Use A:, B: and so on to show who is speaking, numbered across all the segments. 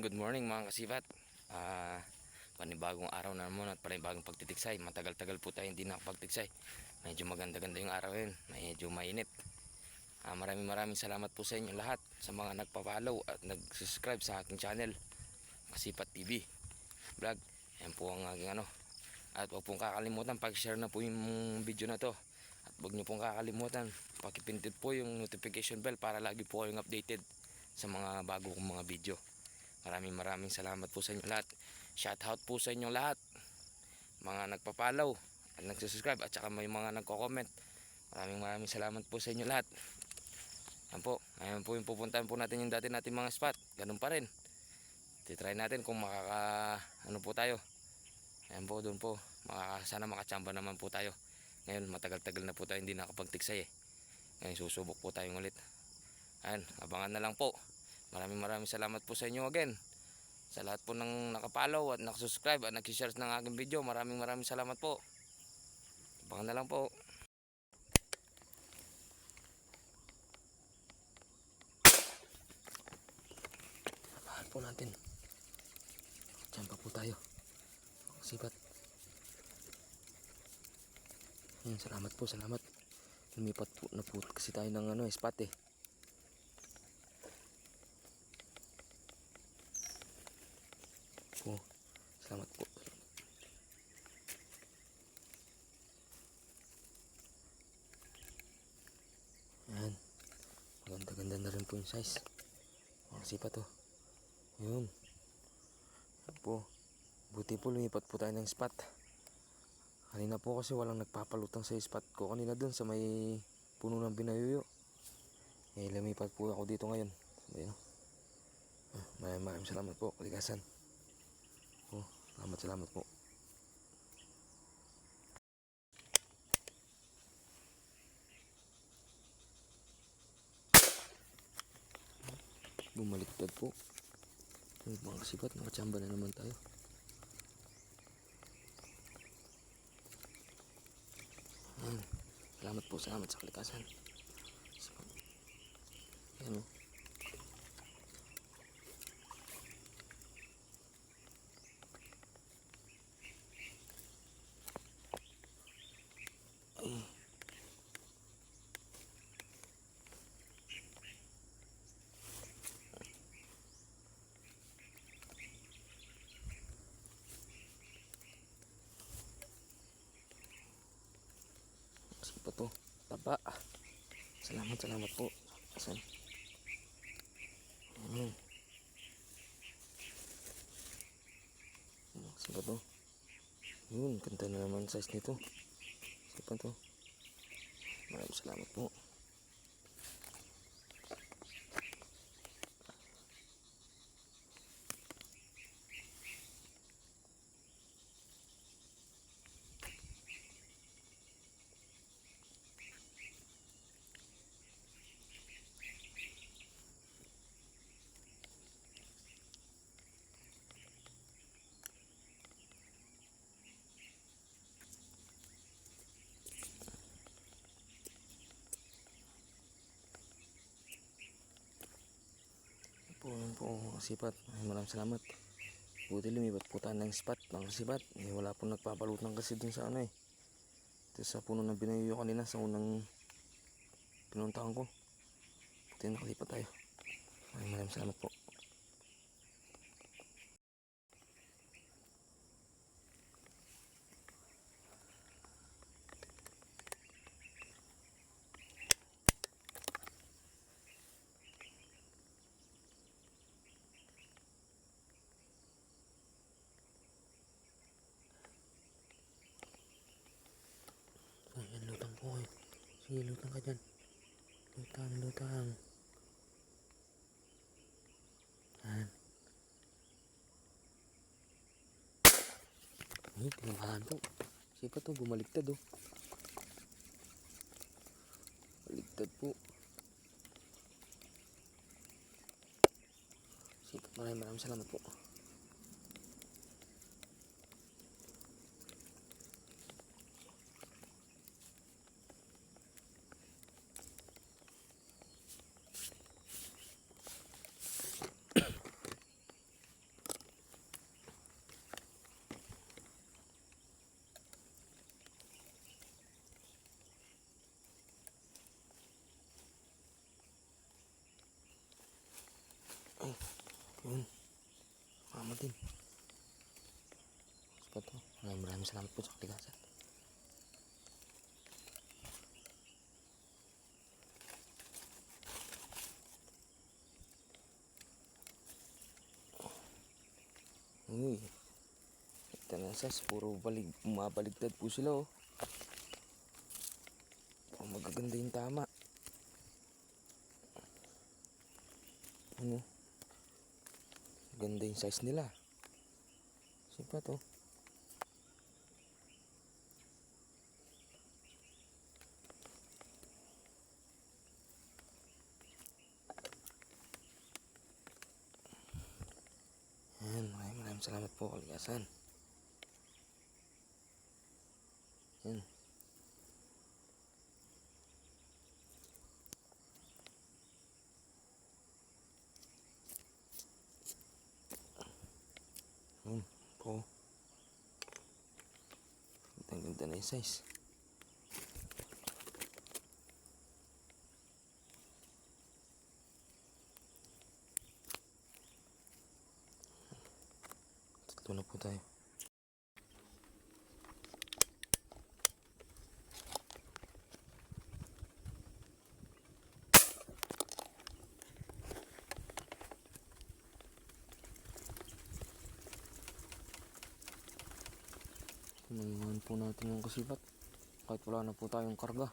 A: good morning mga kasibat. Panibagong araw na naman at panibagong pagtitiksay. Matagal-tagal po tayo hindi nakapagtiksay. Medyo maganda-ganda yung araw yun. Medyo mainit. Maraming salamat po sa inyo lahat, sa mga nagpa-follow at nag-subscribe sa aking channel, Kasipat TV Vlog. Yan po ang aking ano. At huwag pong kakalimutan, pag-share na po yung video na to. At huwag nyo pong kakalimutan, pakipindot po yung notification bell para lagi po kayong updated sa mga bago kong mga video. Maraming salamat po sa inyo lahat. Shout out po sa inyo lahat, mga nagpa-follow at nagsusubscribe, at saka may mga nagko-comment. Maraming salamat po sa inyo lahat. Yan po, ngayon po yung pupuntahan po natin yung dati natin mga spot. Ganun pa rin. Titry natin kung ano po tayo. Ayan po, doon po. Sana makachamba naman po tayo. Ngayon, matagal-tagal na po tayo hindi nakapagtiksay eh. Ngayon, susubok po tayong ulit. Ayan, abangan na lang po. Maraming salamat po sa inyo again. Sa lahat po ng nakapollow at nakasubscribe at nag-share ng aking video. Maraming salamat po. Abangan na lang po. Abangan po natin. Diyan pa po tayo. Sipat. Ayan, salamat po, salamat. Lumipat po na po kasi tayo ng spot eh. Po, salamat po. Ayan, maganda na rin po yung size. Sipat to. Yun. Ayan po. Buti po lumipat po tayo ng spot. Kanina po kasi walang nagpapalutang sa spot ko kanina dun sa may puno ng binayuyo. Eh, lumipat po ako dito ngayon. Ayan. Maraming salamat po, kalikasan. Oh, salamat po. Bumaliktad po. Mga kasipat, nakachamba na naman tayo. Ayan. Salamat po, salamat sa kalikasan. Ayan o. Pa to, taba. Salamat po. Asan? Saan to? Yun, ganda na naman size nito. Saan to? Maraming salamat po. Po kasipat, maraming salamat. Buti lumipat po tayo ng spot ng kasipat. Wala pong nagpapalutang kasi dun sa eh. Ito sa puno ng binayuyo kanina sa unang pinuntahan ko. Buti nakalipat tayo. Maraming salamat po. Lutang po eh. Sige, lutang ka dyan. Lutang. Ayan. Ay, tinamahan po. Sipa to, bumaligtad oh. Baligtad po. Sipa, maraming salamat po. natin. So, ito. Maraming salamat po sa kalikasan. Uy, ito na sas, puro bumabaligtad po sila oh. Oh, magaganda yung tama. Ano? Ganda yung size nila. Sipa to. Ayan, maraming salamat po kalikasan. Ayan. Ayan po. Ganda na yung size. Tatlo na po tayo. Tingnan po natin yung kasipat. Kahit wala na po tayong karga.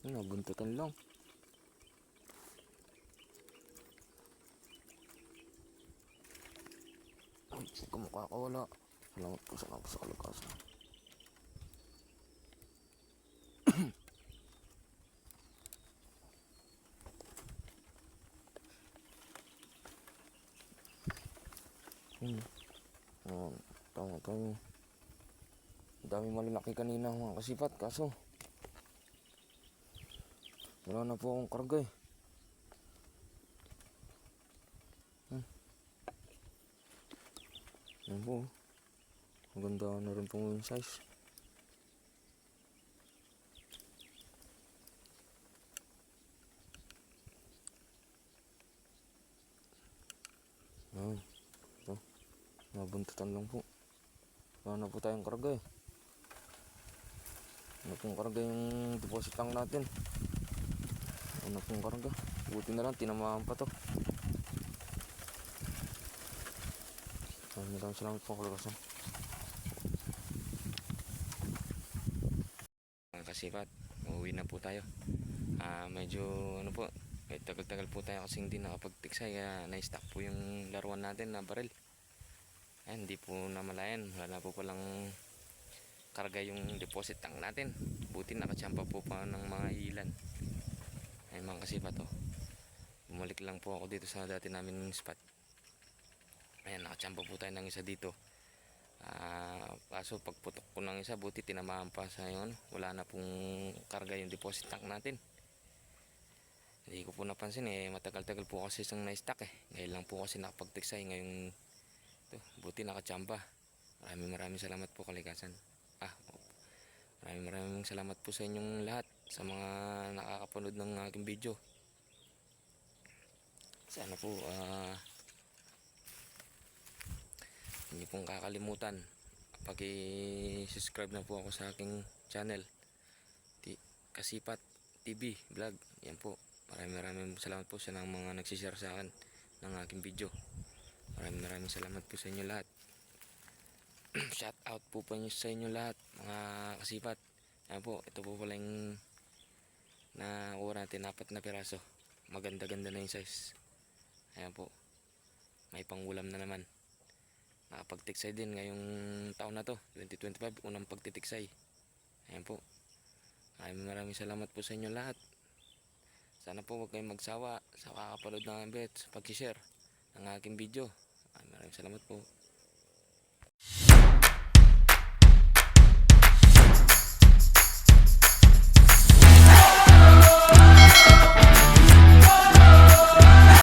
A: Nabuntutan lang. Ay, huwag ka makakawala. Salamat po sa kalikasan. Oh, tama tayo. Dami malalaki kanina mga kasipat, kaso wala na po akong karga eh. Yan po. Maganda na rin po yung size. Yan. Ito. Nabuntutan lang po. Wala na po tayong karga eh. Ano pong karga yung deposit tank natin. Ano pong karga. Buti na lang, tinamaan pa to. Maraming salamat po kalikasan. Mga kasipat, uuwi na po tayo. Medyo ano po, tagal-tagal po tayo kasi hindi nakapagtiksay. Na-stock po yung laruan natin na baril. Ayan, hindi po namalayan. Wala po palang karga yung deposit tank natin. Buti nakatsampa po pa ng mga ilan. Ayan mga kasipat oh. Bumalik lang po ako dito sa dati namin spot. Ayan, nakatsampa po tayo ng isa dito. Kaso pagputok ko ng isa, buti tinamaan pa sa yun. Wala na pong karga yung deposit tank natin. Hindi ko po napansin eh. Matagal-tagal po kasi isang na-stock eh. Ngayon lang po kasi nakapagtiksay. Ngayong ito, buti nakatsampa. Maraming salamat po kalikasan. Maraming salamat po sa inyong lahat, sa mga nakakapanood ng aking video. Sana po hindi pong kakalimutan, paki-subscribe na po ako sa aking channel, Kasipat TV Vlog. Yan po. Maraming salamat po sa mga nagsishare sa akin ng aking video. Maraming salamat po sa inyo lahat. Shout out po sa inyo lahat mga kasipat. Ayan po, ito po pala yung nakuha natin, 4 na piraso. Maganda-ganda na yung size. Ayan po, may pangulam na naman. Nakapagtiksay din ngayong taon na to, 2025, unang pagtitiksay. Ayan po, maraming salamat po sa inyo lahat. Sana po huwag kayong magsawa sa kakapanood ng ambet, sa pag-share ng aking video. Maraming salamat po.